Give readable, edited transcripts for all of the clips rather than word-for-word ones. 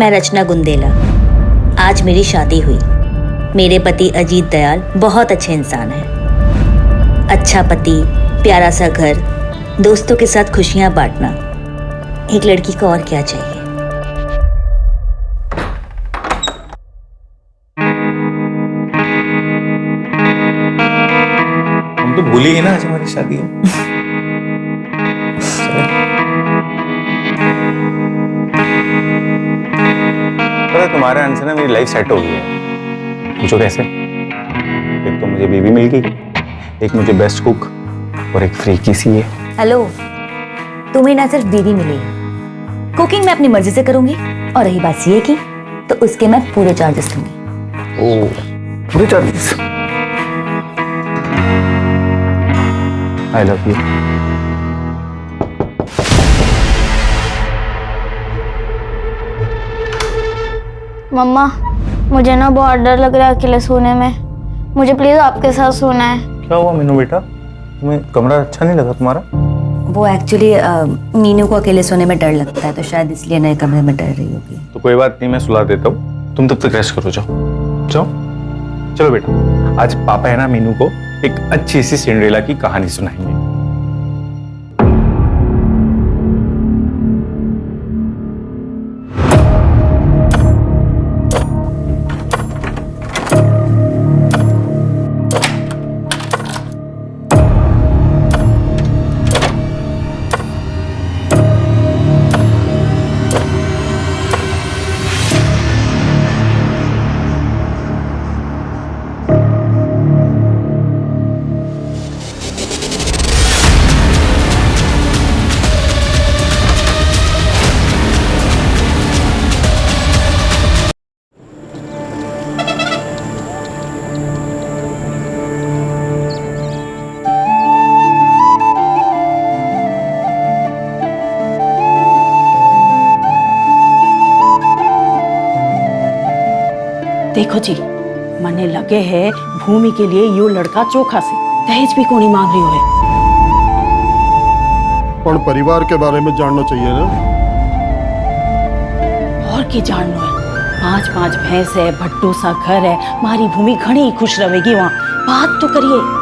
मैं रचना गुंदेला। आज मेरी शादी हुई। मेरे पति अजीत दयाल बहुत अच्छे इंसान हैं। अच्छा पति, प्यारा सा घर, दोस्तों के साथ खुशियां बांटना, एक लड़की को और क्या चाहिए। हम तो भूल ही गए ना आज हमारी शादी है। पता है तुम्हारे आने से ना मेरी लाइफ सेट हो गई है। पूछो कैसे? एक तो मुझे बेबी मिल गई, एक मुझे बेस्ट कुक और एक फ्री की सी है। हेलो, तुम्हें ना सिर्फ बीवी मिली है, कुकिंग मैं अपनी मर्जी से करूंगी, और रही बात सीए की तो उसके मैं पूरे चार्जेस लूंगी। ओ, पूरे charges? I love you. Mumma, मुझे ना बहुत डर लग रहा है अकेले सोने में। मुझे प्लीज आपके साथ सोना है। क्या हुआ मीनू बेटा, तुम्हें कमरा अच्छा नहीं लगा तुम्हारा? वो एक्चुअली मीनू को अकेले सोने में डर लगता है, तो शायद इसलिए नए कमरे में डर रही होगी। तो कोई बात नहीं, मैं सुला देता हूँ, तुम तब तक रेस्ट करो। जाओ जाओ, चलो बेटा। आज पापा है ना मीनू को एक अच्छी सी सिंड्रेला की कहानी सुनाएंगे। देखो जी, मने लगे है भूमि के लिए यो लड़का चोखा से दहेज भी कोनी मांग रही है। पर परिवार के बारे में जानना चाहिए ना। और की जानना है? 5-5 भैंस है, भट्टू सा घर है, मारी भूमि घनी खुश रहेगी वहाँ। बात तो करिए।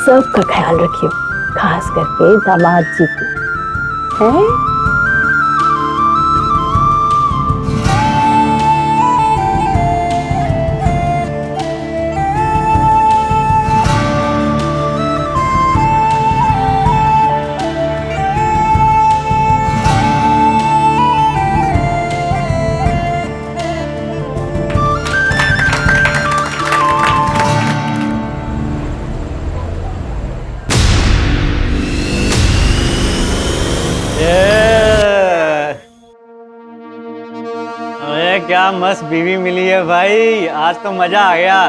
सबका ख्याल रखियो, खास करके दामाद जी को। हैं? अरे क्या मस्त बीवी मिली है भाई, आज तो मजा आ गया।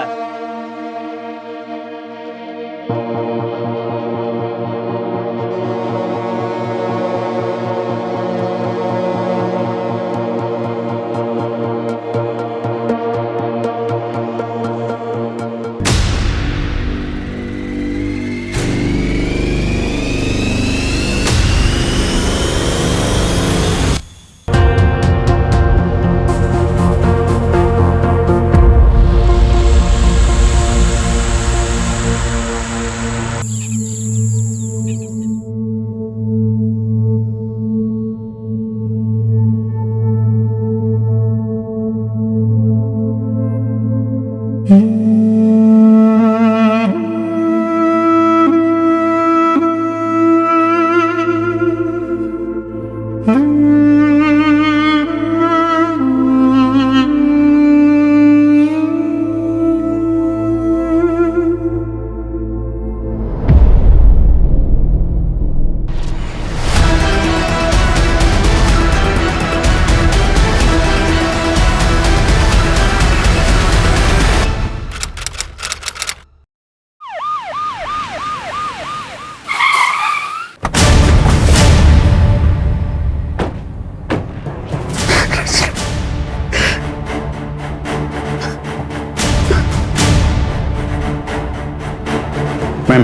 मैम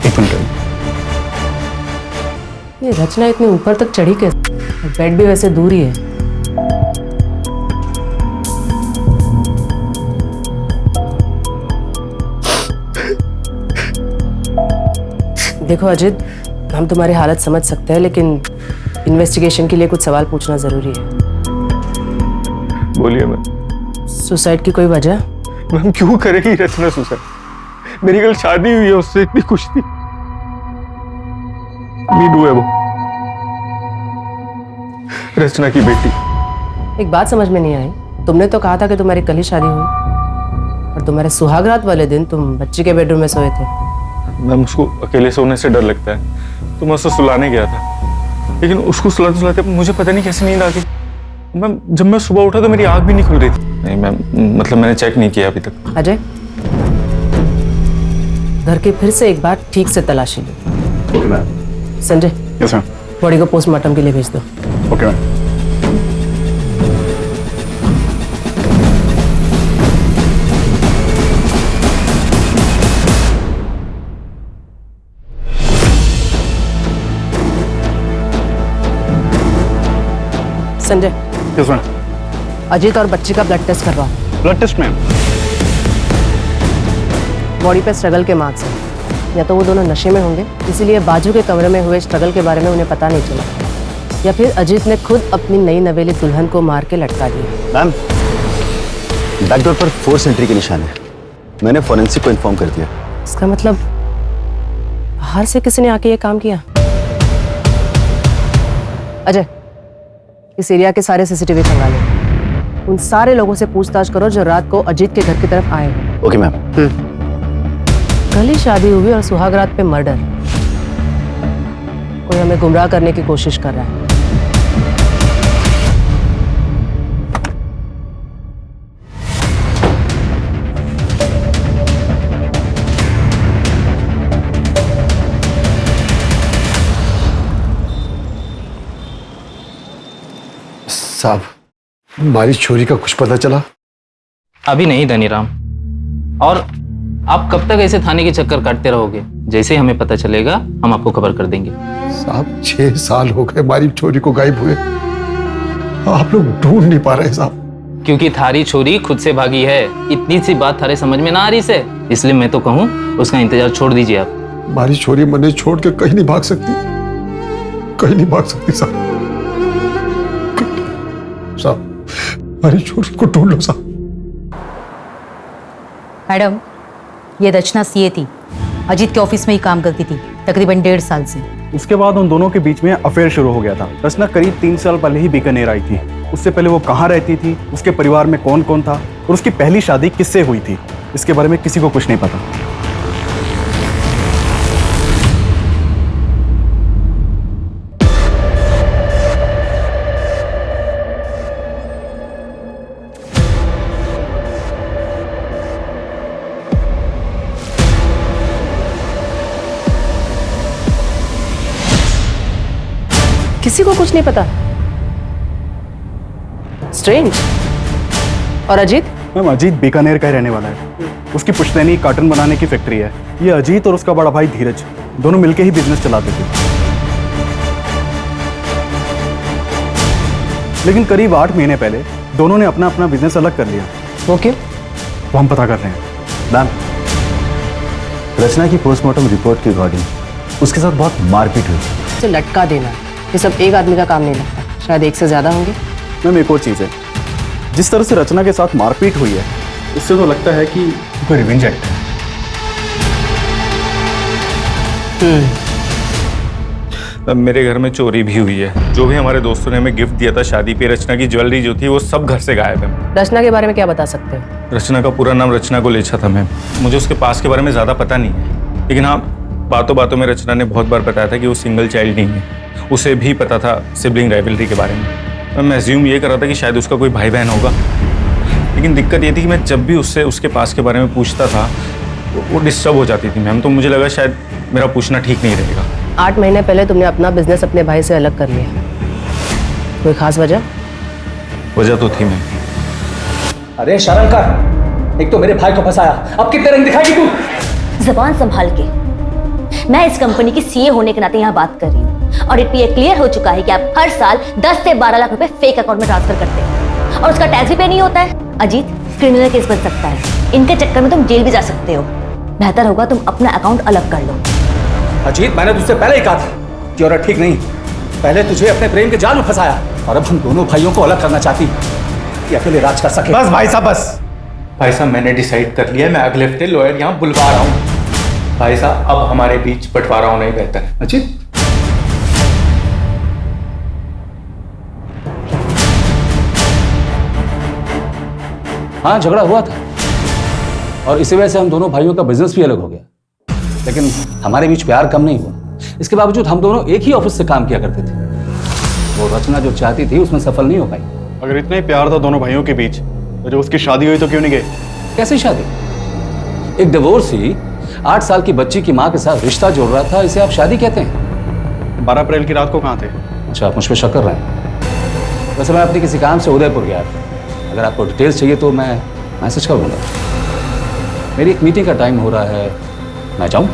एक मिनट। ये रचना इतने ऊपर तक चढ़ी कैसे? और बेड भी वैसे दूर ही है। देखो अजित, हम तुम्हारी हालत समझ सकते हैं, लेकिन इन्वेस्टिगेशन के लिए कुछ सवाल पूछना जरूरी है। बोलिए मैम। सुसाइड की कोई वजह? मैम क्यों करेगी रचना सुसाइड? मेरी कल शादी हुई है उससे, इतनी खुश थी। मीनू है वो, रचना की बेटी। एक बात समझ में नहीं आई, तुमने तो कहा था कि तुम्हारी कल ही शादी हुई और तुम्हारे सुहागरात वाले दिन तुम बच्ची के बेडरूम में सोए थे। मैम उसको अकेले सोने से डर लगता है, तो मैं उसको सुलाने गया था, लेकिन उसको सुलाते सुलाते मुझे पता नहीं कैसे नींद आ गई। मैम जब मैं सुबह उठा तो मेरी आँख भी नहीं खुल रही थी। नहीं मैम, मतलब मैंने चेक नहीं किया अभी तक। अजय, घर के फिर से एक बार ठीक से तलाशी लो। Sanjay, yes ma'am. बॉडी को पोस्टमार्टम के लिए भेज दो। Okay ma'am. Sanjay, yes ma'am. Ajit और बच्ची का ब्लड टेस्ट करवाओ। Blood test ma'am. बॉडी पे स्ट्रगल के मार्क्स हैं। या तो वो दोनों नशे में होंगे, इसीलिए बाजू के कमरे में हुए स्ट्रगल के बारे में उन्हें पता नहीं चला, या फिर अजीत ने खुद अपनी नई नवेली दुल्हन को मार के लटका दिया। मैम, बैकडोर पर फोर्स एंट्री के निशान है। मैंने फॉरेंसिक को इन्फॉर्म कर दिया। इसका मतलब बाहर से किसी ने आके ये काम किया। अजय, इस एरिया के सारे सीसीटीवी खंगालो। उन सारे लोगों से पूछताछ करो जो रात को अजीत के घर की तरफ आए हैं। Okay ma'am. कल ही शादी हुई और सुहागरात पे मर्डर। कोई हमें गुमराह करने की कोशिश कर रहा है। साहब, हमारी छोरी का कुछ पता चला? अभी नहीं धनीराम, और आप कब तक ऐसे थाने के चक्कर काटते रहोगे? जैसे ही हमें पता चलेगा हम आपको खबर कर देंगे। साहब 6 साल हो गए हमारी छोरी को गायब हुए, आप लोग ढूंढ नहीं पा रहे साहब। क्योंकि थारी छोरी खुद से भागी है। इतनी सी बात थारे समझ में ना आ रही से, इसलिए मैं तो कहूँ उसका इंतजार छोड़ दीजिए आप। हमारी छोरी मने छोड़ के कहीं नहीं भाग सकती, कहीं नहीं भाग सकती साहब। साहब हमारी छोरी को ढूंढ लो साहब। मैडम, ये रचना सीए थी, अजीत के ऑफिस में ही काम करती थी तकरीबन 1.5 साल से। उसके बाद उन दोनों के बीच में अफेयर शुरू हो गया था। रचना करीब 3 साल पहले ही बीकानेर आई थी। उससे पहले वो कहाँ रहती थी, उसके परिवार में कौन कौन था और उसकी पहली शादी किससे हुई थी, इसके बारे में किसी को कुछ नहीं पता। किसी को कुछ नहीं पता। स्ट्रेंज। और अजीत? मैम अजीत बीकानेर का ही रहने वाला है। उसकी पुश्तैनी कार्टन बनाने की फैक्ट्री है। ये अजीत और उसका बड़ा भाई धीरज दोनों मिलकर ही बिजनेस चलाते थे। लेकिन करीब 8 महीने पहले दोनों ने अपना अपना बिजनेस अलग कर लिया। वो क्यों? वो हम पता कर रहे हैं। मैम, रचना की पोस्टमार्टम रिपोर्ट के अकॉर्डिंग उसके साथ बहुत मारपीट हुई। उसे लटका देना, ये सब एक आदमी का काम नहीं लगता, शायद एक से ज्यादा होंगे। मैम एक और चीज़ है, जिस तरह से रचना के साथ मारपीट हुई है उससे तो लगता है कि कोई रिवेंज एक्ट है। अब मेरे घर में चोरी भी हुई है। जो भी हमारे दोस्तों ने हमें गिफ्ट दिया था शादी पे, रचना की ज्वेलरी जो थी वो सब घर से गायब है। रचना के बारे में क्या बता सकते हैं? रचना का पूरा नाम रचना गोलेछा था मैम। मुझे उसके पास के बारे में ज़्यादा पता नहीं है, लेकिन हाँ बातों बातों में रचना ने बहुत बार बताया था कि वो सिंगल चाइल्ड नहीं है। उसे भी पता था सिबलिंग राइवलरी के बारे में। मैं एज्यूम ये कर रहा था कि शायद उसका कोई भाई बहन होगा, लेकिन दिक्कत ये थी कि मैं जब भी उससे उसके पास के बारे में पूछता था वो डिस्टर्ब हो जाती थी मैम। तो मुझे लगा शायद मेरा पूछना ठीक नहीं रहेगा। 8 महीने पहले तुमने अपना बिजनेस अपने भाई से अलग कर लिया, कोई खास वजह? वजह तो थी मैम। अरे शर्म कर, एक तो मेरे भाई को फंसाया, अब कितने रंग दिखाएगी तू? जबान संभाल के। मैं इस कंपनी की सीए होने के नाते यहाँ बात कर रही हूँ और ये क्लियर हो चुका है कि आप हर साल 10 से 12 लाख रुपए फेक अकाउंट में ट्रांसफर करते हैं और उसका टैक्स भी पे नहीं होता है। अजीत, क्रिमिनल केस बन सकता है, इनके चक्कर में तुम जेल भी जा सकते हो। बेहतर होगा तुम अपना अकाउंट अलग कर लो। अजीत, मैंने तुझसे पहले ही कहा था कि औरत ठीक नहीं। पहले तुझे अपने प्रेम के जाल में फंसाया और अब हम दोनों भाइयों को अलग करना चाहती कि अकेले राज कर सके। बस भाई साहब, बस। भाई साहब, मैंने डिसाइड कर लिया है, मैं अगले हफ्ते लॉयर यहाँ बुलवा रहा हूँ। भाई साहब, अब हमारे बीच बंटवारा होना ही बेहतर है। अजीत, हाँ, झगड़ा हुआ था और इसी वजह से हम दोनों भाइयों का बिजनेस भी अलग हो गया, लेकिन हमारे बीच प्यार कम नहीं हुआ। इसके बावजूद हम दोनों एक ही ऑफिस से काम किया करते थे। वो रचना जो चाहती थी उसमें सफल नहीं हो पाई। अगर इतना ही प्यार था दोनों भाइयों के बीच, तो जब उसकी शादी हुई तो क्यों नहीं गए? कैसी शादी? एक डिवोर्सी 8 साल की बच्ची की माँ के साथ रिश्ता जोड़ रहा था, इसे आप शादी कहते हैं? 12 अप्रैल की रात को कहाँ थे? अच्छा, आप मुझ पर शक कर रहे हैं? वैसे मैं अपने किसी काम से उदयपुर गया था। अगर आपको डिटेल्स चाहिए तो मैं मैसेज कर दूंगा। मेरी एक मीटिंग का टाइम हो रहा है, मैं जाऊं?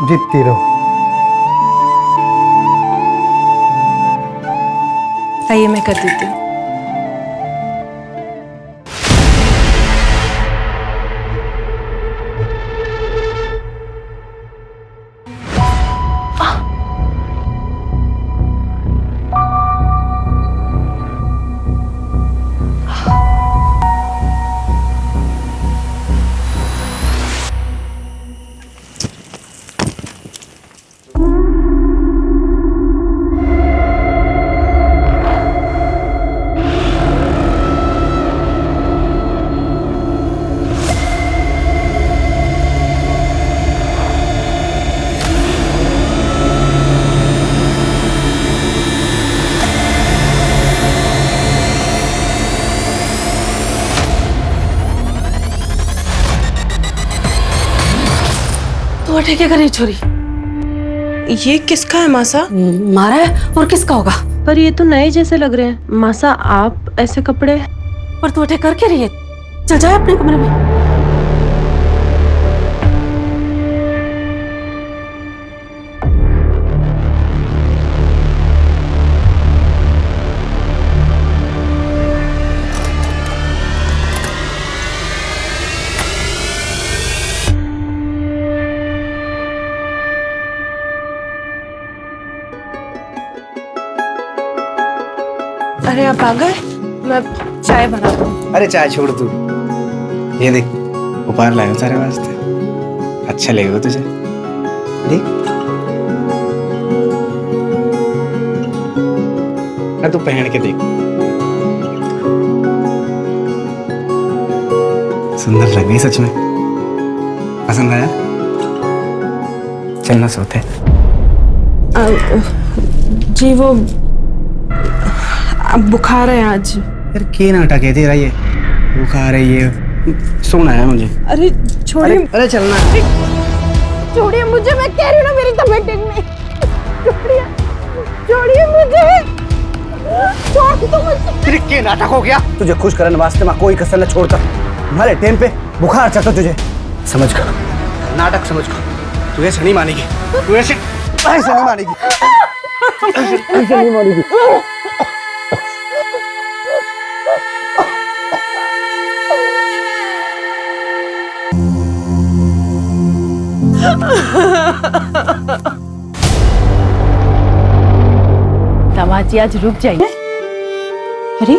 जीतती रहो। आइए, मैं कर देती हूँ। तो क्या करे छोरी? ये किसका है मासा? मारा है और किसका होगा? पर ये तो नए जैसे लग रहे हैं। मासा, आप ऐसे कपड़े? पर तू अटैक करके रही है, चल जाए अपने कमरे में। अरे आप आ गए, मैं चाय बना दूँ। अरे चाय छोड़ तू, ये देख उपहार लाया हूं सारे वास्ते, अच्छा लगेगा तुझे। देख, तू पहन के देख, सुंदर लग रही सच में। पसंद आया? चलना सोते। जी वो अब बुखार है आज। यार के नाटक है तेरा, ये बुखार है, ये सोना है मुझे। अरे छोड़िए। अरे चलना। छोड़िए मुझे, मैं कह रही हूँ ना मेरी तबीयत ठीक नहीं। छोड़िए, छोड़िए मुझे, छोड़ दो मुझे। तेरे के नाटक हो गया? तुझे खुश करने वास्ते मैं कोई कसर न छोड़ता। तुम्हारे टाइम पे बुखार चढ़ता तुझे, समझ कर, नाटक समझ कर। तू ऐसे नहीं मानेगी, तू ऐसे नहीं मानेगी, ऐसे नहीं मानेगी। दामाद जी आज रुक जाइए। अरे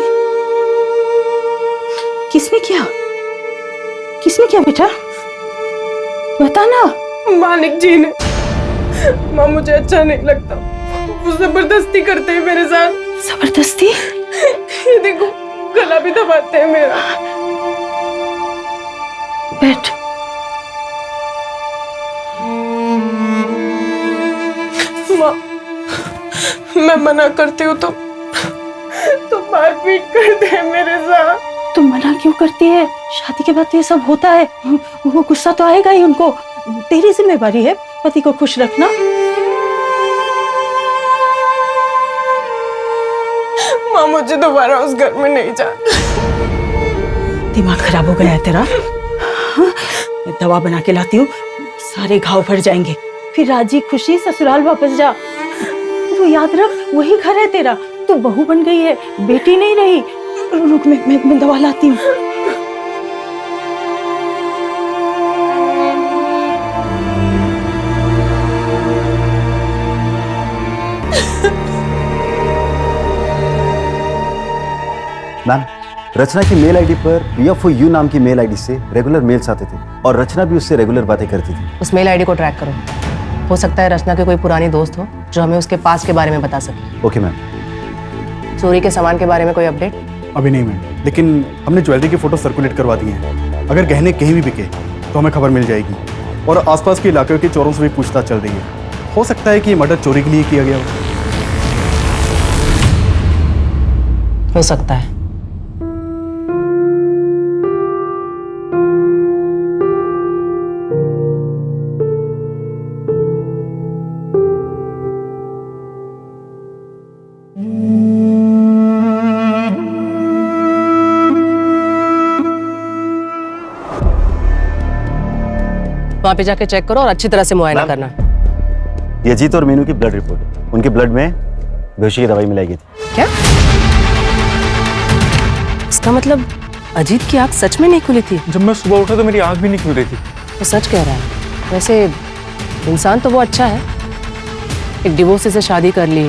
किसने किया? किसने किया बेटा? बता ना। मालिक जी ने। माँ मुझे अच्छा नहीं लगता, वो जबरदस्ती करते हैं मेरे साथ। जबरदस्ती? ये देखो गला भी दबाते हैं मेरा। बैठ। माँ मैं मना करती हूँ तो मारपीट करते हैं मेरे साथ। तुम मना क्यों करती है? शादी के बाद तो ये सब होता है, वो गुस्सा तो आएगा ही उनको। तेरी जिम्मेवारी है पति को खुश रखना। माँ मुझे दोबारा उस घर में नहीं जाना। दिमाग खराब हो गया है तेरा? हाँ? मैं दवा बना के लाती हूँ, सारे घाव भर जाएंगे। फिर राजी खुशी ससुराल वापस जा। वो याद रख, वही घर है तेरा। तू बहू बन गई है, बेटी नहीं रही। रुक, मैं दवा लाती हूँ। मैम, रचना की मेल आईडी पर PFOU नाम की मेल आईडी से रेगुलर मेल्स आते थे और रचना भी उससे रेगुलर बातें करती थी। उस मेल आईडी को ट्रैक करो। हो सकता है रचना के कोई पुरानी दोस्त हो जो हमें उसके पास के बारे में बता सके। Okay ma'am. चोरी के सामान के बारे में कोई अपडेट? अभी नहीं मैम, लेकिन हमने ज्वेलरी की फोटो सर्कुलेट करवा दी हैं। अगर गहने कहीं भी बिके तो हमें खबर मिल जाएगी। और आसपास के इलाके के चोरों से भी पूछताछ चल रही है। हो सकता है कि ये मर्डर चोरी के लिए किया गया हो सकता है। वहां पे जाके चेक करो और अच्छी तरह से मुआयना करना। ये अजीत और मीनू की ब्लड रिपोर्ट। उनके ब्लड में बेहोशी की दवाई मिलाई गई थी। क्या? इसका मतलब अजीत की आंख सच में नहीं खुली थी? जब मैं सुबह उठा तो मेरी आंख भी नहीं खुल रही थी। वो सच कह रहा है। वैसे इंसान तो वो अच्छा है, एक डिवोर्सी से शादी कर ली,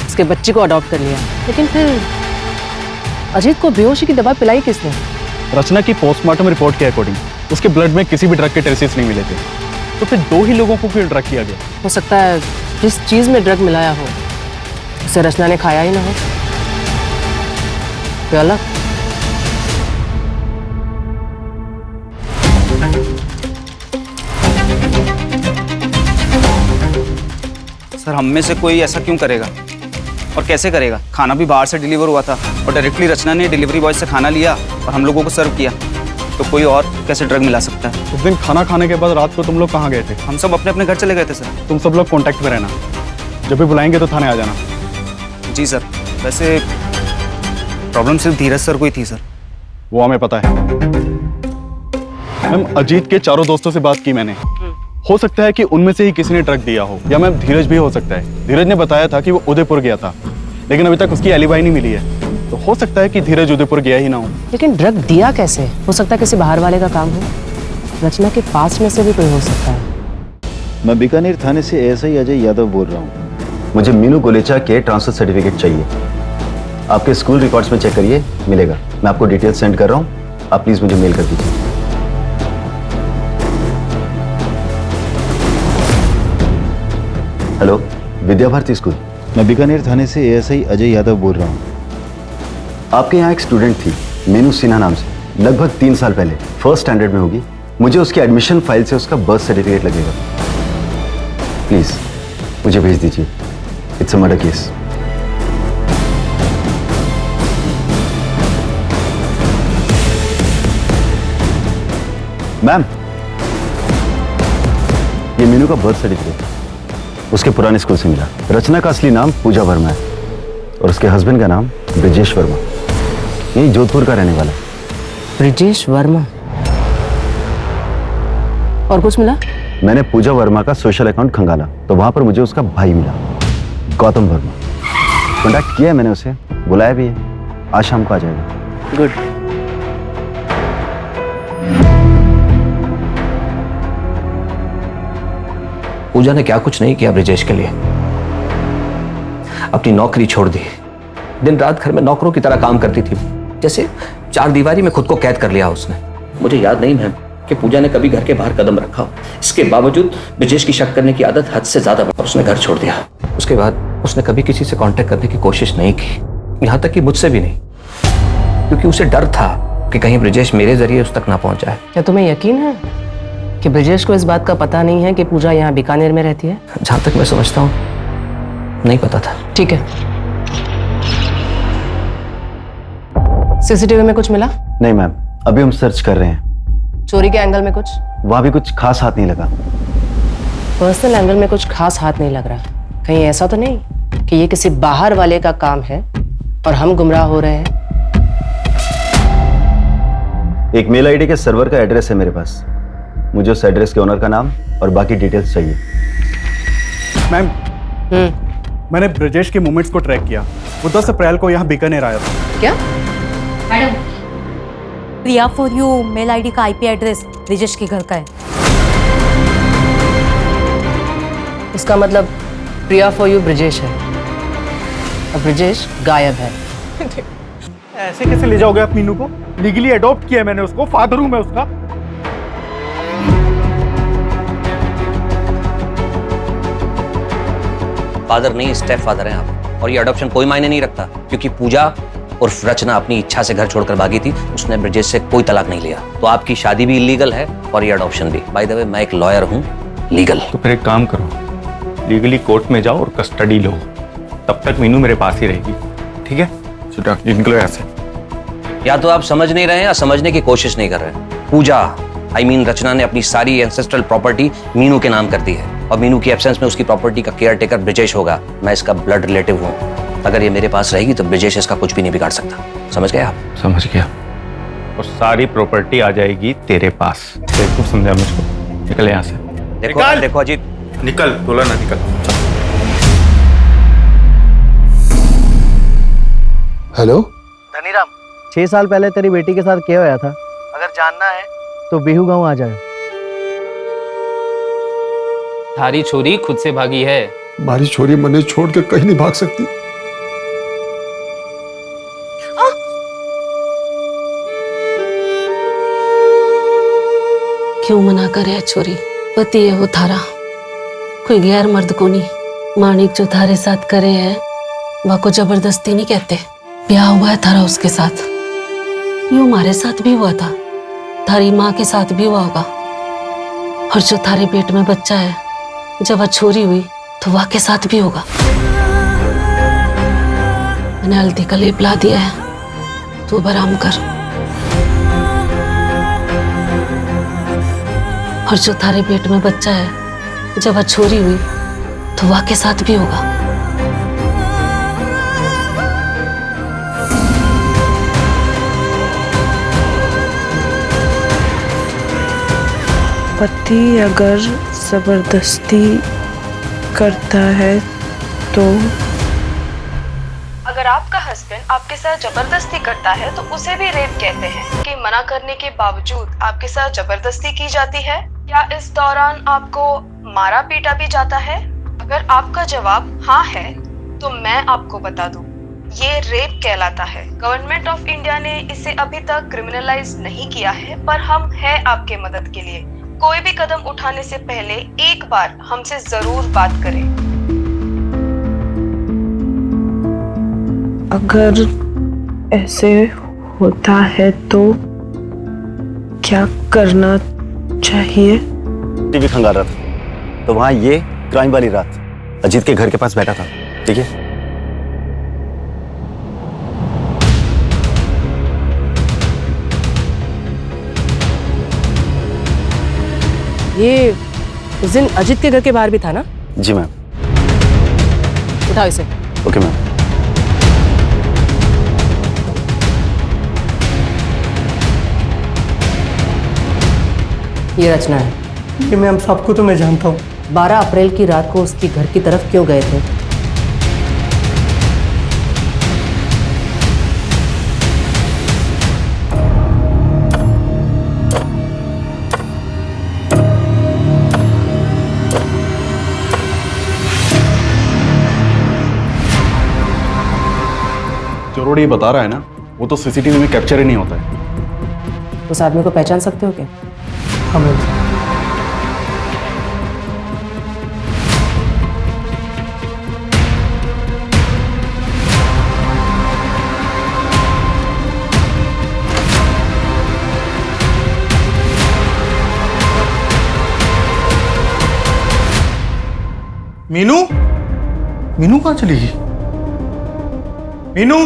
उसके बच्चे को अडॉप्ट कर लिया, लेकिन फिर अजीत को बेहोशी की दवा पिलाई किसने? रचना की पोस्टमार्टम रिपोर्ट के अकॉर्डिंग उसके ब्लड में किसी भी ड्रग के ट्रेसेस नहीं मिले थे। तो फिर 2 ही लोगों को क्यों ड्रग किया गया? हो सकता है जिस चीज में ड्रग मिलाया हो उसे रचना ने खाया ही ना हो। तो अलग। सर हम में से कोई ऐसा क्यों करेगा और कैसे करेगा? खाना भी बाहर से डिलीवर हुआ था और डायरेक्टली रचना ने डिलीवरी बॉय से खाना लिया और हम लोगों को सर्व किया। तो कोई और कैसे ड्रग मिला सकता है? उस दिन खाना खाने के बाद रात को तुम लोग कहाँ गए थे? हम सब अपने अपने घर चले गए थे सर। तुम सब लोग कांटेक्ट में रहना, जब भी बुलाएंगे तो थाने आ जाना। जी सर। वैसे प्रॉब्लम सिर्फ धीरज सर को ही थी सर। वो हमें पता है मैम। अजीत के चारों दोस्तों से बात की मैंने। हो सकता है कि उनमें से ही किसी ने ड्रग दिया हो, या मैम धीरज भी हो सकता है। धीरज ने बताया था कि वो उदयपुर गया था, लेकिन अभी तक उसकी एलिबाई नहीं मिली है। तो हो सकता है कि धीरज उदयपुर गया ही ना हो। लेकिन ड्रग दिया कैसे? हो सकता है किसी बाहर वाले का काम हो। रचना के पास में से भी कोई हो सकता है। मैं बीकानेर थाने से ASI अजय यादव बोल रहा हूँ। मुझे मीनू गोलेचा के ट्रांसफर सर्टिफिकेट चाहिए। आपके स्कूल रिकॉर्ड्स में चेक करिए, मिलेगा। मैं आपको डिटेल्स सेंड कर रहा हूँ, आप प्लीज मुझे मेल कर दीजिए। Hello, Vidya Bharati school. मैं बीकानेर थाने से ASI अजय यादव बोल रहा हूँ। आपके यहाँ एक स्टूडेंट थी मीनू सिन्हा नाम से, लगभग 3 साल पहले, 1st स्टैंडर्ड में होगी। मुझे उसकी एडमिशन फाइल से उसका बर्थ सर्टिफिकेट लगेगा। प्लीज मुझे भेज दीजिए। It's a murder case. Ma'am, ये मीनू का बर्थ सर्टिफिकेट उसके पुराने स्कूल से मिला। रचना का असली नाम पूजा वर्मा है और उसके हस्बैंड का नाम ब्रिजेश वर्मा, यही जोधपुर का रहने वाला है। ब्रिजेश वर्मा। और कुछ मिला? मैंने पूजा वर्मा का सोशल अकाउंट खंगाला तो वहां पर मुझे उसका भाई मिला, गौतम वर्मा। कॉन्टैक्ट किया है मैंने उसे, बुलाया भी है। आज शाम को आ जाएगा। गुड। पूजा ने क्या कुछ नहीं किया ब्रिजेश के लिए। अपनी नौकरी छोड़ दी। दिन रात घर में नौकरों की तरह काम करती थी, जैसे चार दीवारी में खुद को कैद कर लिया उसने। मुझे याद नहीं मैम कि पूजा ने कभी घर के बाहर कदम रखा हो। इसके बावजूद ब्रिजेश की शक करने की आदत हद से ज्यादा बढ़, उसने घर छोड़ दिया। उसके बाद उसने कभी किसी से कांटेक्ट करने की कोशिश नहीं की, यहाँ तक कि मुझसे भी नहीं, क्योंकि उसे डर था कि कहीं ब्रिजेश मेरे जरिए उस तक ना पहुंच जाए। क्या तुम्हें यकीन है कि ब्रिजेश को इस बात का पता नहीं है कि पूजा यहाँ बीकानेर में रहती है? जहां तक मैं समझता हूँ नहीं पता था। ठीक है, सीसीटीवी में कुछ मिला? नहीं मैम, अभी हम सर्च कर रहे हैं। चोरी के एंगल में कुछ? वहां भी कुछ खास हाथ नहीं लगा। पर्सनल एंगल में कुछ खास हाथ नहीं लग रहा। कहीं ऐसा तो नहीं कि ये किसी बाहर वाले का काम है और हम गुमराह हो रहे हैं? एक मेल आईडी के सर्वर का एड्रेस है मेरे पास। मुझे उस एड्रेस के ओनर का नाम और बाकी डिटेल्स चाहिए। मैम, मैंने ब्रजेश के मूवमेंट्स को ट्रैक किया। वो 10 अप्रैल को यहाँ बीकानेर आया था। क्या? Madam, Priya for you mail ID का आईपी एड्रेस ब्रिजेश के घर का है। इसका मतलब प्रिया फॉर यू ब्रिजेश है और ब्रिजेश गायब है। ऐसे कैसे ले जाओगे आप मीनू को? लीगली अडॉप्ट किया है मैंने उसको, फादर हूं मैं उसका। फादर नहीं, स्टेप फादर हैं आप। और ये अडॉप्शन कोई मायने नहीं रखता, क्योंकि पूजा उर्फ रचना अपनी इच्छा से घर छोड़कर भागी थी। उसने ब्रिजेश से कोई तलाक नहीं लिया, तो आपकी शादी भी इलीगल है और ये अडॉप्शन भी। बाय द वे, मैं एक लॉयर हूँ, लीगल। तो फिर एक काम करो, लीगली कोर्ट में जाओ और कस्टडी लो। तब तक मीनू मेरे पास ही रहेगी, ठीक है? चलो निकलो यहाँ से। या तो आप समझ नहीं रहे हैं या समझने की कोशिश नहीं कर रहे हैं। पूजा रचना ने अपनी सारी एंसेस्ट्रल प्रॉपर्टी मीनू के नाम कर दी है और मीनू की एब्सेंस में उसकी प्रॉपर्टी का केयर टेकर ब्रिजेश होगा। मैं इसका ब्लड रिलेटिव हूँ। अगर ये मेरे पास रहेगी तो ब्रिजेश इसका कुछ भी नहीं बिगाड़ सकता। समझ गए आप? समझ गया। और सारी प्रॉपर्टी आ जाएगी तेरे पास। देखो, समझा मुझको। निकल यहाँ से। देखो अजीत, निकल, बोला ना निकल। हेलो धनीराम, 6 साल पहले तेरी बेटी के साथ क्या होया था? अगर जानना है तो बिहू गांव आ जाए। थारी छोरी खुद से भागी है। हमारी छोरी मने छोड़ के कहीं नहीं भाग सकती। क्यों मना करे छोरी? पति है वो थारा, कोई गैर मर्द को नहीं। मानिक जो थारे साथ करे है वह को जबरदस्ती नहीं कहते। ब्याह हुआ है थारा उसके साथ, यूं हमारे साथ भी हुआ था, थारी माँ के साथ भी हुआ होगा। और जो थारे पेट में बच्चा है, जब वह छोरी हुई तो वह के साथ भी होगा। मैंने हल्दी का लेप ला दिया है, तू अब आराम कर। और जो थारे पेट में बच्चा है, जब वह छोरी हुई तो वह के साथ भी होगा। पति अगर जबरदस्ती करता है तो? अगर आपका हस्बैंड आपके साथ जबरदस्ती करता है तो उसे भी रेप कहते हैं। कि मना करने के बावजूद आपके साथ जबरदस्ती की जाती है? क्या इस दौरान आपको मारा पीटा भी जाता है? अगर आपका जवाब हाँ है तो मैं आपको बता दूं, ये रेप कहलाता है। गवर्नमेंट ऑफ इंडिया ने इसे अभी तक क्रिमिनलाइज नहीं किया है, पर हम हैं आपके मदद के लिए। कोई भी कदम उठाने से पहले एक बार हमसे जरूर बात करें। अगर ऐसे होता है तो क्या करना चाहिए? टीवी खंगाल रहा था तो वहां ये क्राइम वाली रात अजीत के घर के पास बैठा था, ठीक है? ये उस दिन अजीत के घर के बाहर भी था ना? जी मैम। उठाओ इसे। Okay ma'am. ये रचना है। कि मैम सबको तो मैं जानता हूँ। 12 अप्रैल की रात को उसकी घर की तरफ क्यों गए थे? गरुड़ ये बता रहा है ना, वो तो सीसीटीवी में कैप्चर ही नहीं होता है। उस आदमी को पहचान सकते हो क्या? हमें मीनू, मीनू कहाँ चली गई? मीनू,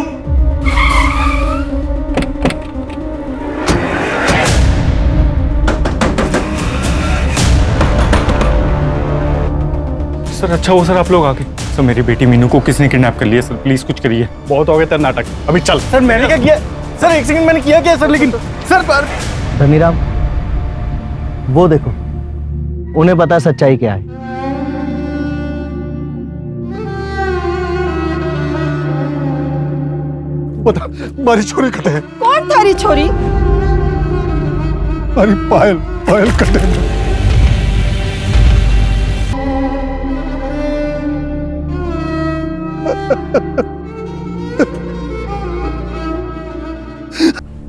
सर अच्छा हो सर आप लोग आके। सर मेरी बेटी मीनू को किसने किडनैप कर लिया सर, प्लीज कुछ करिए। बहुत हो गया तेरा नाटक, अभी चल। सर मैंने क्या किया सर? एक सेकंड, मैंने किया क्या सर? लेकिन सर पर धनीराम, वो देखो, उन्हें पता सच्चाई क्या है। बता, हमारी छोरी कटे है। कौन थारी छोरी? अरे पायल, पायल कटे है।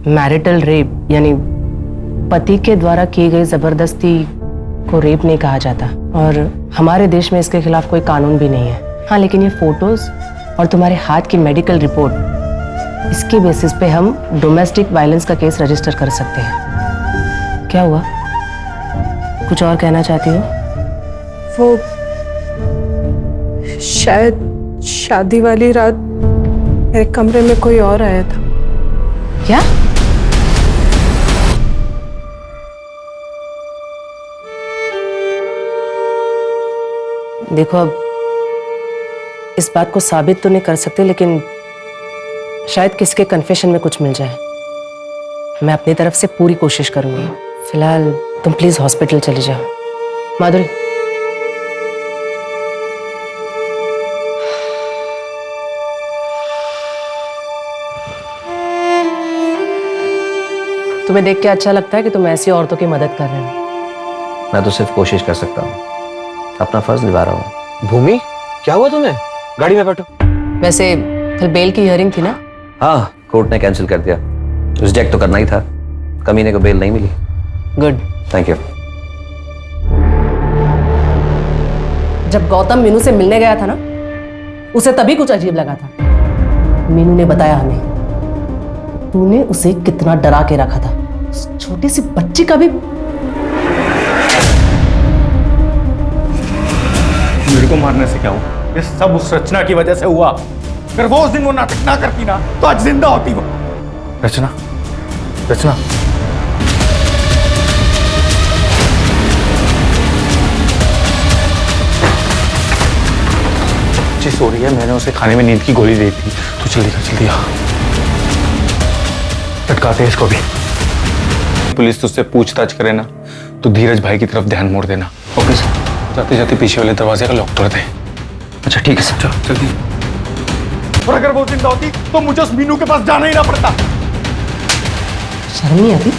मैरिटल रेप यानी पति के द्वारा की गई जबरदस्ती को रेप नहीं कहा जाता, और हमारे देश में इसके खिलाफ कोई कानून भी नहीं है। हाँ, लेकिन ये फोटोज और तुम्हारे हाथ की मेडिकल रिपोर्ट, इसके बेसिस पे हम डोमेस्टिक वायलेंस का केस रजिस्टर कर सकते हैं। क्या हुआ, कुछ और कहना चाहती हो? वो शायद शादी वाली रात मेरे कमरे में कोई और आया था। क्या? देखो, अब इस बात को साबित तो नहीं कर सकते, लेकिन शायद किसके कन्फेशन में कुछ मिल जाए। मैं अपनी तरफ से पूरी कोशिश करूंगी। फिलहाल तुम प्लीज हॉस्पिटल चली जाओ। माधुरी, तुम्हें देख के अच्छा लगता है कि तुम ऐसी औरतों की मदद कर रहे हो। मैं तो सिर्फ कोशिश कर सकता हूँ, अपना फर्ज निभा रहा हूँ। भूमि, क्या हुआ तुम्हें? गाड़ी में बैठो। वैसे कल बेल की हियरिंग थी ना? हाँ, कोर्ट ने कैंसिल कर दिया। रिजेक्ट तो करना ही था, कमीने को बेल नहीं मिली। Good, thank you. जब गौतम मीनू से मिलने गया था ना, उसे तभी कुछ अजीब लगा था। मीनू ने बताया हमें, तूने उसे कितना डरा के रखा था। उस छोटी सी बच्ची का भी। मेरे को मारने से क्या हुआ? ये सब उस रचना की वजह से हुआ। अगर वो उस दिन वो नाटक ना करती ना, तो आज जिंदा होती वो। रचना, रचना, अच्छी सो रही है, मैंने उसे खाने में नींद की गोली दी थी। तो जल्दी आ, लटकाते इसको भी। पुलिस तुझसे पूछताछ करे ना, तो धीरज भाई की तरफ ध्यान मोड़ देना। Okay sir. जाते जाते पीछे वाले दरवाजे का लॉक तोड़ दे। अच्छा ठीक है सर, चलो जल्दी। और अगर वो जिंदा होती तो मुझे उस मीनू के पास जाना ही ना पड़ता। शर्म नहीं आती?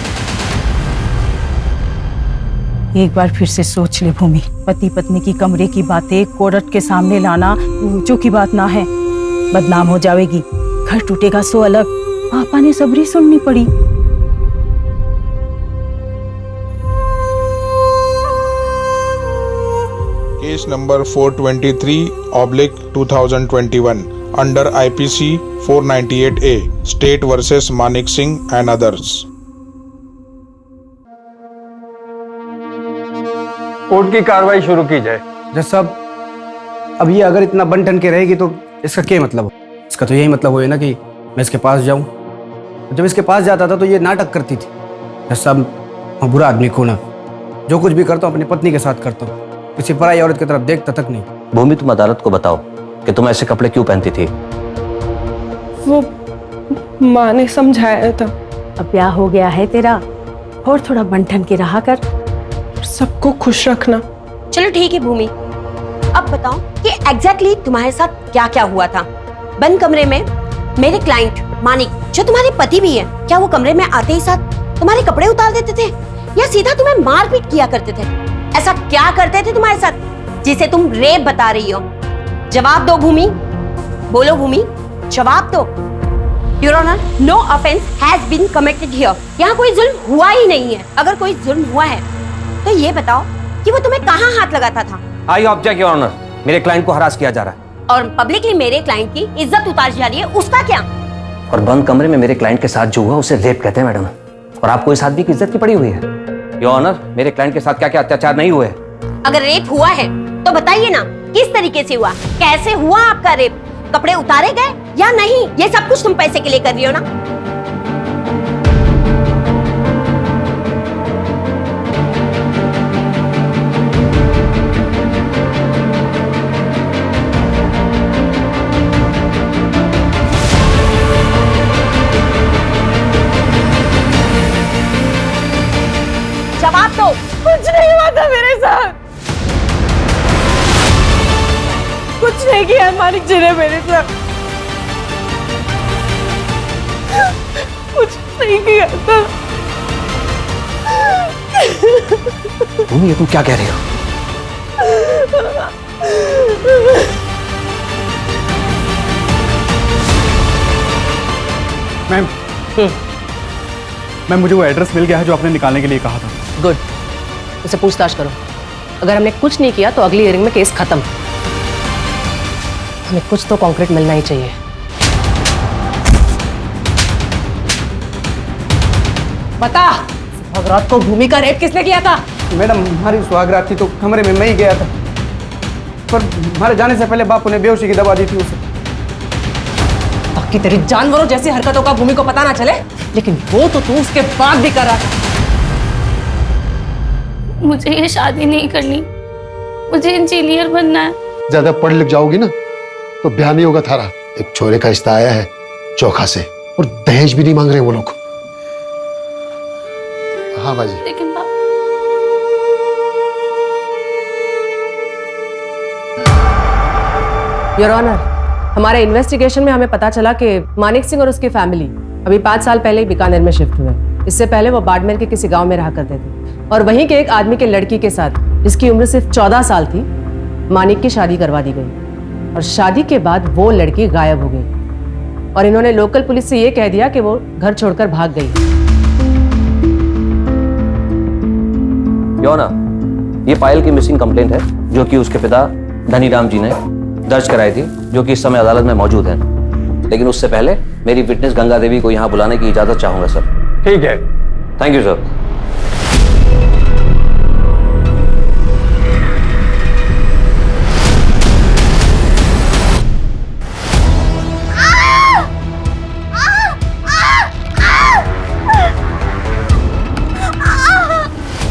एक बार फिर से सोच ले भूमि, पति पत्नी की कमरे की बातें कोर्ट के सामने लाना ऊंचों की बात ना है। बदनाम हो जाएगी, घर टूटेगा सो अलग। पापा ने सबरी सुननी पड़ी। Case number 423/2021 under IPC 498A state versus Manik Singh and others. Court की कार्रवाई शुरू की जाए। जज साहब, अब ये अगर इतना बन ठन के रहेगी तो इसका क्या मतलब हो? इसका तो यही मतलब हो ना कि मैं इसके पास जाऊं। जब इसके पास जाता था तो ये नाटक करती थी। जज साहब, मैं बुरा आदमी हूं ना, जो कुछ भी करता हूँ अपनी पत्नी के साथ करता हूँ, किसी पराई औरत की तरफ देखता तक नहीं। भूमि, तुम अदालत को बताओ कि तुम ऐसे कपड़े क्यों पहनती थी? वो माँ ने समझाया था। अब ब्याह हो गया है तेरा, और थोड़ा बंठन के रहा कर। सबको खुश रखना। चलो ठीक है भूमि, अब बताओ कि एग्जैक्टली तुम्हारे साथ क्या क्या हुआ था। बंद कमरे में मेरे क्लाइंट मानिक, जो तुम्हारे पति भी है, क्या वो कमरे में आते ही साथ तुम्हारे कपड़े उतार देते थे या सीधा तुम्हें मारपीट किया करते थे? ऐसा क्या करते थे तुम्हारे साथ जिसे तुम रेप बता रही हो? जवाब दो भूमि, बोलो भूमि, जवाब दो। Your honour, no offence has been committed here. यहाँ कोई जुल्म हुआ ही नहीं है। अगर कोई जुल्म हुआ है तो ये बताओ कि वो तुम्हें कहाँ हाथ लगाता था? आई ऑब्जेक्ट योर ऑनर, मेरे क्लाइंट को हरास किया जा रहा है और पब्लिकली मेरे क्लाइंट की इज्जत उतारी जा रही है, उसका क्या? और बंद कमरे में मेरे क्लाइंट के साथ जो हुआ उसे रेप कहते हैं मैडम। और आपको इस आदमी की इज्जत की पड़ी हुई है। योर ऑनर, मेरे क्लाइंट के साथ क्या क्या अत्याचार नहीं हुए? अगर रेप हुआ है तो बताइए ना, किस तरीके से हुआ, कैसे हुआ आपका रेप? कपड़े उतारे गए या नहीं? ये सब कुछ तुम पैसे के लिए कर रही हो ना? जवाब दो। कुछ नहीं हुआ था मेरे साथ, कुछ नहीं किया मानिक जी ने मेरे साथ, कुछ नहीं किया था। ये तुम क्या कह रही हो? मैम मैम, मुझे वो एड्रेस मिल गया है जो आपने निकालने के लिए कहा था। गुड, उसे पूछताछ करो। अगर हमने कुछ नहीं किया तो अगली हियरिंग में केस खत्म। हमें कुछ तो कॉन्क्रीट मिलना ही चाहिए। बता, सुहागरात को भूमि का रेप किसने किया था? मैडम, हमारी सुहागरात थी तो कमरे में मैं ही गया था, पर हमारे जाने से पहले बापू ने बेहोशी की दवा दी थी उसे। ताकि तेरी जानवरों जैसी हरकतों का भूमि को पता ना चले, लेकिन वो तो तू उसके बाद भी कर रहा था। मुझे ये शादी नहीं करनी, मुझे इंजीनियर बनना है। ज्यादा पढ़ लिख जाओगी ना तो ब्याह नहीं होगा थारा। एक छोरे का रिश्ता आया है चोखा से, और दहेज भी नहीं मांग रहे वो लोग। हाँ बाजी। लेकिन योर ऑनर, हमारे इन्वेस्टिगेशन में हमें पता चला कि मानिक सिंह और उसकी फैमिली अभी 5 साल पहले ही बीकानेर में शिफ्ट हुए। इससे पहले वो बाड़मेर के किसी गांव में रहा करते थे और वहीं के एक आदमी के लड़की के साथ, जिसकी उम्र सिर्फ 14 साल थी, मानिक की शादी करवा दी गई। और शादी के बाद वो लड़की गायब हो गई और इन्होंने लोकल पुलिस से ये कह दिया कि वो घर छोड़कर भाग गई। योर ऑनर, ये पायल की मिसिंग कंप्लेंट है जो कि उसके पिता धनीराम जी ने दर्ज कराई थी, जो कि इस समय अदालत में मौजूद है। लेकिन उससे पहले मेरी विटनेस गंगा देवी को यहाँ बुलाने की इजाजत चाहूंगा सर। ठीक है। Thank you sir.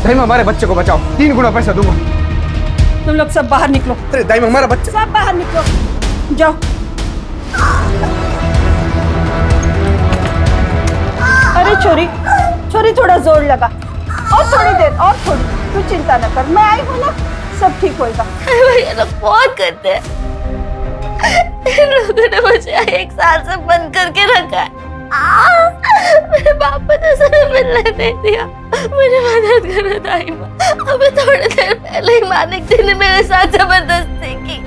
दाइमा, हमारे बच्चे को बचाओ, 3 गुना पैसा दूंगा। तुम लोग सब बाहर निकलो। अरे दाइमा, हमारा बच्चा। सब बाहर निकलो, जाओ। अरे छोरी, छोरी थोड़ा जोर लगा, और थोड़ी देर, और थोड़ी। तू चिंता न कर, मैं आई हूँ ना, सब ठीक होएगा। ये लोग बहुत करते हैं। इन लोगों ने मुझे 1 साल से बंद करके रखा है। मेरे पापा ने मुझे मिलने नहीं दिया। मुझे मदद करो दाइमा। अभी थोड़ी देर पहले ही मानिक जी ने मेरे साथ जबरदस्ती की।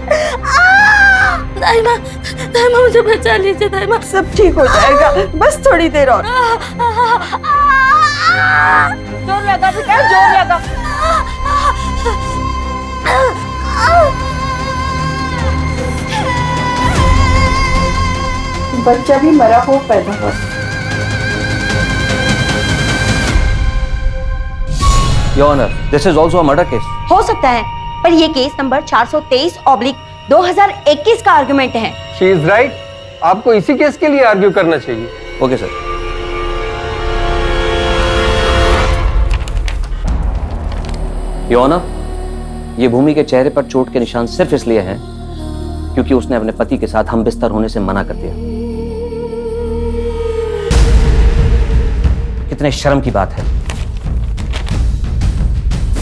दाइमा, दाइमा मुझे बचा लीजिए दाइमा। सब ठीक हो जाएगा, बस थोड़ी देर और। जोर लगा बेटा, जोर लगा। बच्चा भी मरा हो पैदा हुआ। Your honour, this is also a murder case. हो सकता है, पर ये केस नंबर 423/2021 का आर्गुमेंट है। She is right. आपको इसी केस के लिए आर्ग्यू करना चाहिए। Okay sir. योर ऑनर, ये भूमि के चेहरे पर चोट के निशान सिर्फ इसलिए हैं क्योंकि उसने अपने पति के साथ हम बिस्तर होने से मना कर दिया। कितने शर्म की बात है।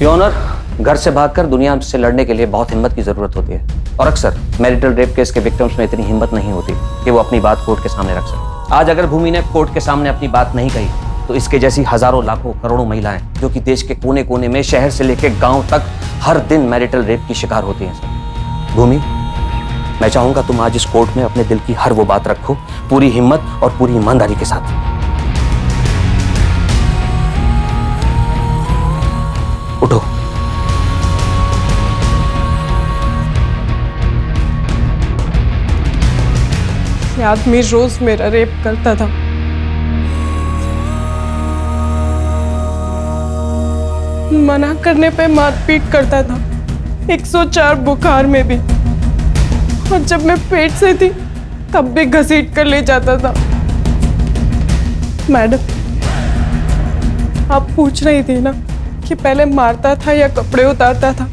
योर ऑनर, घर से भागकर दुनिया से लड़ने के लिए बहुत हिम्मत की जरूरत होती है, और अक्सर मैरिटल रेप केस के विक्टिम्स में इतनी हिम्मत नहीं होती कि वो अपनी बात कोर्ट के सामने रख सके। आज अगर भूमि ने कोर्ट के सामने अपनी बात नहीं कही तो इसके जैसी हजारों लाखों करोड़ों महिलाएं जो कि देश के कोने कोने में, शहर से लेकर गांव तक हर दिन मैरिटल रेप की शिकार होती हैं। सर, भूमि, मैं चाहूंगा तुम आज इस कोर्ट में अपने दिल की हर वो बात रखो, पूरी हिम्मत और पूरी ईमानदारी के साथ। उठो। ये आदमी रोज मेरा रेप करता था। मना करने पे मारपीट करता था, 104 बुखार में भी, और जब मैं पेट से थी तब भी घसीट कर ले जाता था। मैडम, आप पूछ रही थी ना कि पहले मारता था या कपड़े उतारता था।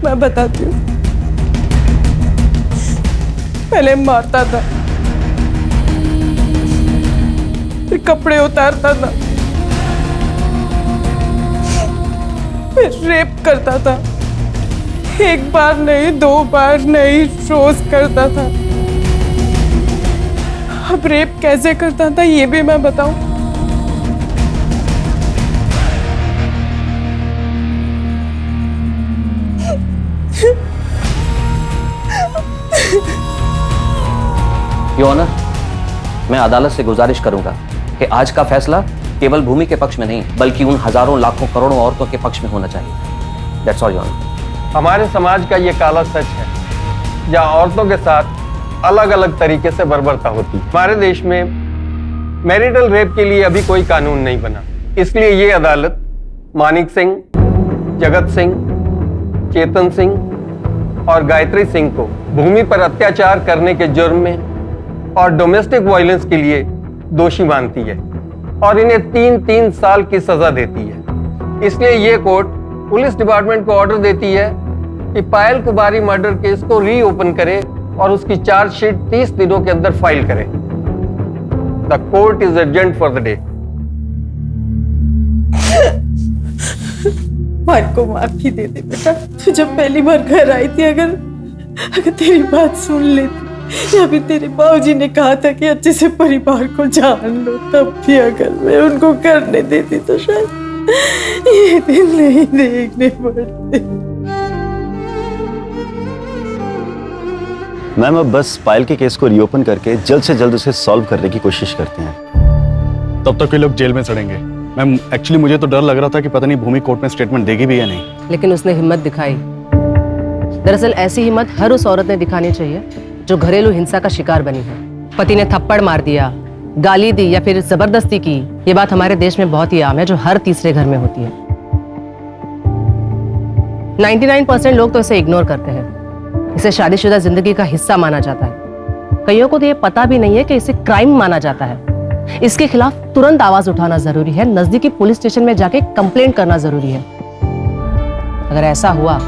मैं बताती हूँ, पहले मारता था, फिर कपड़े उतारता था, फिर रेप करता था। एक बार नहीं, 2 बार नहीं, रोज करता था। अब रेप कैसे करता था ये भी मैं बताऊं? योर ऑनर, मैं अदालत से गुजारिश करूंगा कि आज का फैसला केवल भूमि के पक्ष में नहीं बल्कि उन हजारों लाखों करोड़ों औरतों के पक्ष में होना चाहिए। That's all your honour. हमारे समाज का ये काला सच है, जहाँ औरतों के साथ अलग अलग तरीके से बर्बरता होती है। हमारे देश में मैरिटल रेप के लिए अभी कोई कानून नहीं बना, इसलिए ये अदालत मानिक सिंह, जगत सिंह, चेतन सिंह और गायत्री सिंह को भूमि पर अत्याचार करने के जुर्म में और डोमेस्टिक वायलेंस के लिए दोषी मानती है और इन्हें 3-3 साल की सजा देती है। इसलिए ये कोर्ट पुलिस डिपार्टमेंट को ऑर्डर देती है कि पायल कुमारी मर्डर केस को रीओपन करे और उसकी चार्जशीट 30 दिनों के अंदर फाइल करे। The court is urgent for the day. मार को माफी दे दे बेटा। तू जब पहली बार घर आई थी, अगर तेरी बात सुन लेती, या फिर तेरे बाबूजी ने कहा था कि अच्छे से परिवार को जान लो, तब भी अगर मैं उनको करने देती तो शायद ये दिन नहीं देखने पड़ते। मैम, अब बस पायल के केस को रीओपन करके जल्द से जल्द उसे सॉल्व करने की कोशिश करते हैं। तब तक ये लोग जेल में सड़ेंगे। मैम, एक्चुअली मुझे तो डर लग रहा था कि पता नहीं भूमि कोर्ट में स्टेटमेंट देगी भी या नहीं। लेकिन उसने हिम्मत दिखाई। दरअसल ऐसी हिम्मत हर उस औरत ने दिखानी चाहिए जो घरेलू हिंसा का शिकार बनी है। पति ने थप्पड़ मार दिया, गाली दी या फिर जबरदस्ती की, ये बात हमारे देश में बहुत ही आम है, जो हर तीसरे घर में होती है। 99% लोग तो इसे इग्नोर करते हैं। इसे शादीशुदा जिंदगी का हिस्सा माना जाता है। कईयों को तो ये पता भी नहीं है कि इसे क्राइम माना जाता है। इसके खिलाफ तुरंत आवाज उठाना जरूरी है, नजदीकी पुलिस स्टेशन में जाके कंप्लेंट करना जरूरी है। अगर ऐसा हुआ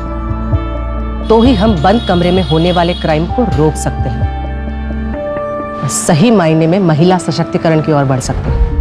तो ही हम बंद कमरे में होने वाले क्राइम को रोक सकते हैं, सही मायने में महिला सशक्तिकरण की ओर बढ़ सकते हैं।